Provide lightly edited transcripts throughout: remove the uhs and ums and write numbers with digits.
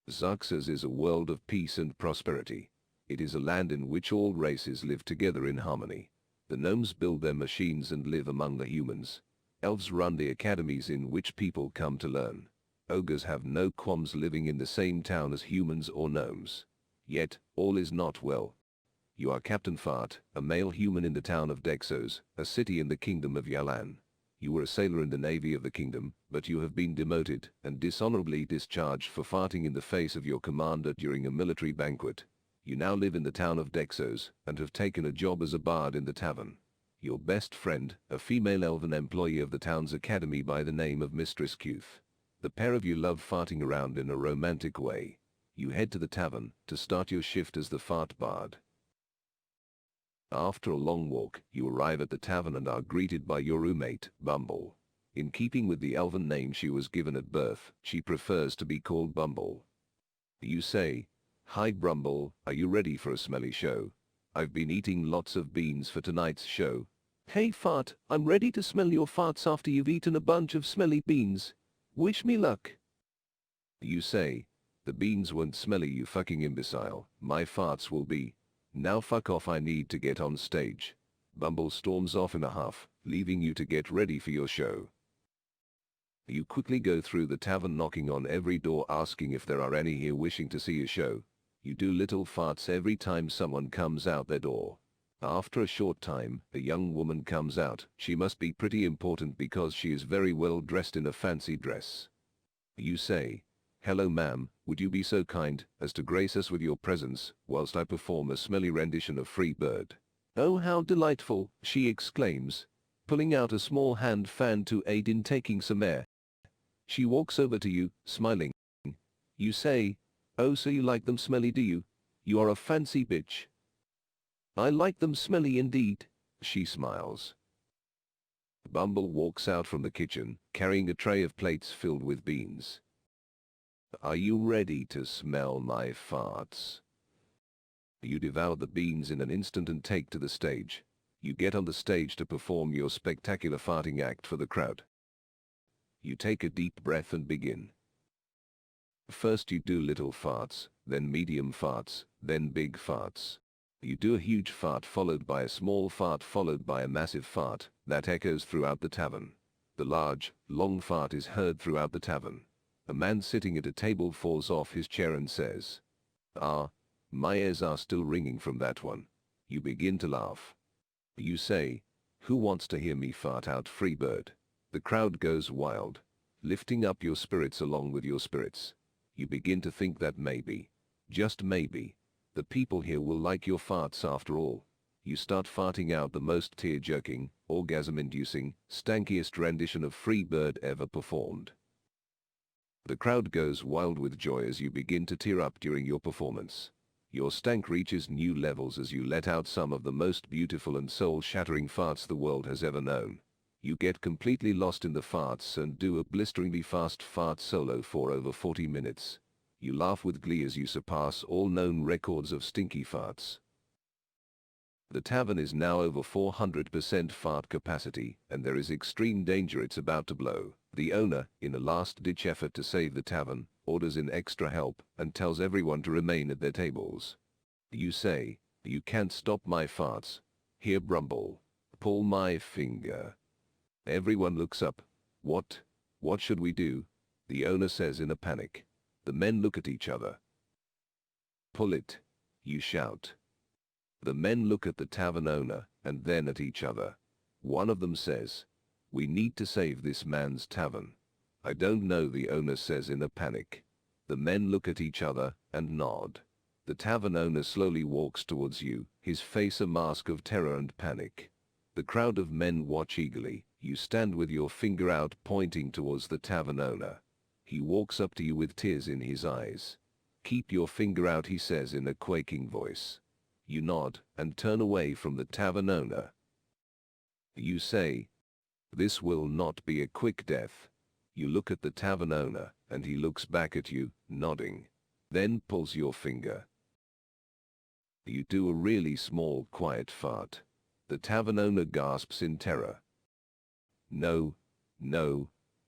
Success is a world of peace and prosperity. It is a land in which all races live together in harmony. The gnomes build their machines and live among the humans. Elves run the academies in which people come to learn. Ogres have no qualms living in the same town as humans or gnomes. Yet, all is not well. You are Captain Fart, a male human in the town of Dexos, a city in the kingdom of Yalan. You were a sailor in the navy of the kingdom, but you have been demoted and dishonorably discharged for farting in the face of your commander during a military banquet. You now live in the town of Dexos and have taken a job as a bard in the tavern. Your best friend, a female elven employee of the town's academy by the name of Mistress Cuth. The pair of you love farting around in a romantic way. You head to the tavern to start your shift as the fart bard. After a long walk, you arrive at the tavern and are greeted by your roommate, Bumble. In keeping with the elven name she was given at birth, she prefers to be called Bumble. You say, "Hi Brumble, are you ready for a smelly show? I've been eating lots of beans for tonight's show." "Hey Fart, I'm ready to smell your farts after you've eaten a bunch of smelly beans. Wish me luck." You say, "The beans won't smelly, you fucking imbecile. My farts will be. Now fuck off, I need to get on stage." Bumble storms off in a huff, leaving you to get ready for your show. You quickly go through the tavern knocking on every door asking if there are any here wishing to see a show. You do little farts every time someone comes out their door. After a short time, a young woman comes out. She must be pretty important because she is very well dressed in a fancy dress. You say, "Hello ma'am, would you be so kind as to grace us with your presence whilst I perform a smelly rendition of Free Bird?" "Oh how delightful," she exclaims, pulling out a small hand fan to aid in taking some air. She walks over to you, smiling. You say, "Oh so you like them smelly, do you? You are a fancy bitch." "I like them smelly indeed," she smiles. Bumble walks out from the kitchen, carrying a tray of plates filled with beans. "Are you ready to smell my farts?" You devour the beans in an instant and take to the stage. You get on the stage to perform your spectacular farting act for the crowd. You take a deep breath and begin. First you do little farts, then medium farts, then big farts. You do a huge fart followed by a small fart followed by a massive fart that echoes throughout the tavern. The large, long fart is heard throughout the tavern. A man sitting at a table falls off his chair and says, "Ah, my ears are still ringing from that one." You begin to laugh. You say, "Who wants to hear me fart out Free Bird?" The crowd goes wild, lifting up your spirits along with your spirits. You begin to think that maybe, just maybe, the people here will like your farts after all. You start farting out the most tear-jerking, orgasm-inducing, stankiest rendition of Free Bird ever performed. The crowd goes wild with joy as you begin to tear up during your performance. Your stank reaches new levels as you let out some of the most beautiful and soul-shattering farts the world has ever known. You get completely lost in the farts and do a blisteringly fast fart solo for over 40 minutes. You laugh with glee as you surpass all known records of stinky farts. The tavern is now over 400% fart capacity, and there is extreme danger it's about to blow. The owner, in a last-ditch effort to save the tavern, orders in extra help and tells everyone to remain at their tables. You say, "You can't stop my farts. Here Brumble. Pull my finger." Everyone looks up. What should we do?" the owner says in a panic. The men look at each other. "Pull it," you shout. The men look at the tavern owner and then at each other. One of them says, "We need to save this man's tavern." "I don't know," the owner says in a panic. The men look at each other and nod. The tavern owner slowly walks towards you, his face a mask of terror and panic. The crowd of men watch eagerly. You stand with your finger out pointing towards the tavern owner. He walks up to you with tears in his eyes. "Keep your finger out," he says in a quaking voice. You nod and turn away from the tavern owner. You say, "This will not be a quick death." You look at the tavern owner and he looks back at you, nodding. Then pulls your finger. You do a really small, quiet fart. The tavern owner gasps in terror. No,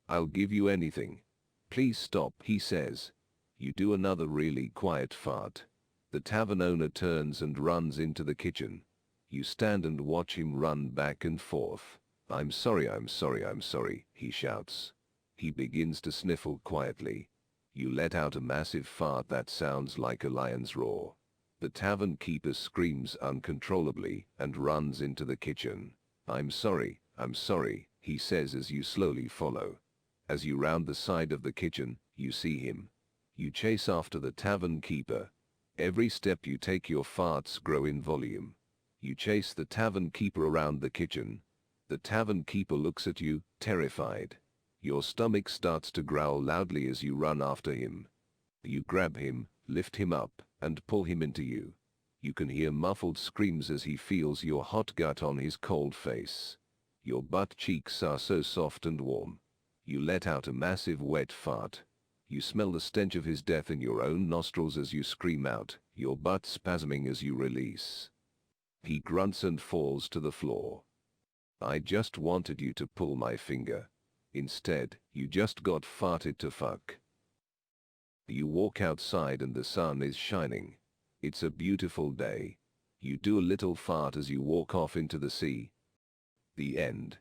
I'll give you anything. Please stop," he says. You do another really quiet fart. The tavern owner turns and runs into the kitchen. You stand and watch him run back and forth. I'm sorry, I'm sorry, I'm sorry, he shouts. He begins to sniffle quietly. You let out a massive fart that sounds like a lion's roar. The tavern keeper screams uncontrollably and runs into the kitchen. I'm sorry, he says as you slowly follow. As you round the side of the kitchen, you see him. You chase after the tavern keeper. Every step you take, your farts grow in volume. You chase the tavern keeper around the kitchen. The tavern keeper looks at you, terrified. Your stomach starts to growl loudly as you run after him. You grab him, lift him up, and pull him into you. You can hear muffled screams as he feels your hot gut on his cold face. Your butt cheeks are so soft and warm. You let out a massive wet fart. You smell the stench of his death in your own nostrils as you scream out, your butt spasming as you release. He grunts and falls to the floor. I just wanted you to pull my finger. Instead, you just got farted to fuck. You walk outside and the sun is shining. It's a beautiful day. You do a little fart as you walk off into the sea. The end.